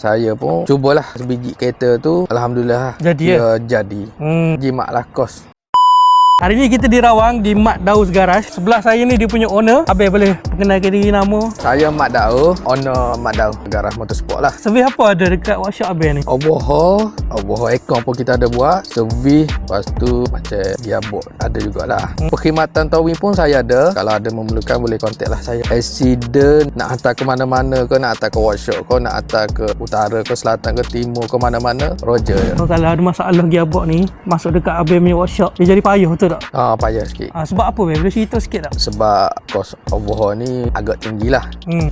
Saya pun cubalah sebiji kereta tu. Alhamdulillah Jadi jadi. Jimatlah kos. Hari ni kita di Rawang, di Mat Daus Garage. Sebelah saya ni dia punya owner. Abang boleh perkenalkan diri nama? Saya Mat Daus, owner Mat Daus Garage Motorsport lah. Servis apa ada dekat workshop abang ni? Overhaul aircon pun kita ada buat. Servis, lepas tu macam gearbox ada jugalah. Perkhidmatan towing pun saya ada. Kalau ada memerlukan boleh kontak lah saya. Accident, nak hantar ke mana-mana ke, nak hantar ke workshop ke, nak hantar ke utara ke, selatan ke, timur ke, mana-mana, Roger je. Kalau ada masalah gearbox ni, masuk dekat abang punya workshop, dia jadi payah betul tak? Payah sikit. Sebab apa boleh cerita sikit tak? Sebab kos overhaul ni agak tinggi lah.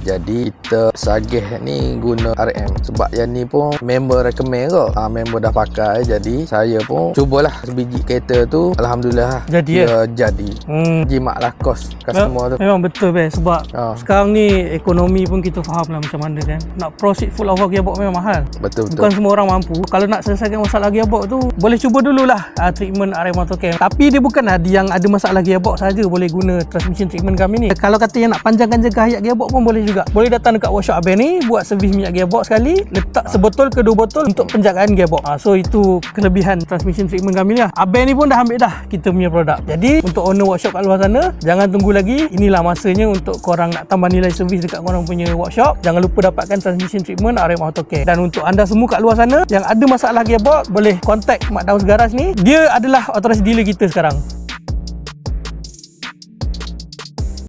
Jadi kita sagih ni guna RM. Sebab yang ni pun member recommend ke. Member dah pakai. Jadi saya pun cubalah sebiji kereta tu. Alhamdulillah Jadi jadi. Jimatlah kos customer tu. Memang betul sebab sekarang ni ekonomi pun kita faham lah macam mana kan. Nak proceed full over gearbox memang mahal. Betul. Bukan semua orang mampu. Kalau nak selesaikan masalah gearbox tu, boleh cuba dululah treatment RM Autocam. Tapi dia bukanlah yang ada masalah gearbox saja boleh guna transmission treatment kami ni. Kalau kata yang nak panjangkan jangka hayat gearbox pun boleh juga. Boleh datang dekat workshop abang ni, buat servis minyak gearbox sekali, letak sebotol ke 2 botol untuk penjagaan gearbox. So itu kelebihan transmission treatment kami ni lah. Abang ni pun dah ambil dah kita punya produk. Jadi untuk owner workshop kat luar sana, jangan tunggu lagi. Inilah masanya untuk korang nak tambah nilai servis dekat korang punya workshop. Jangan lupa dapatkan transmission treatment RM Autocare. Dan untuk anda semua kat luar sana yang ada masalah gearbox, boleh contact Mat Daus Garage ni. Dia adalah authorized dealer kita sekarang.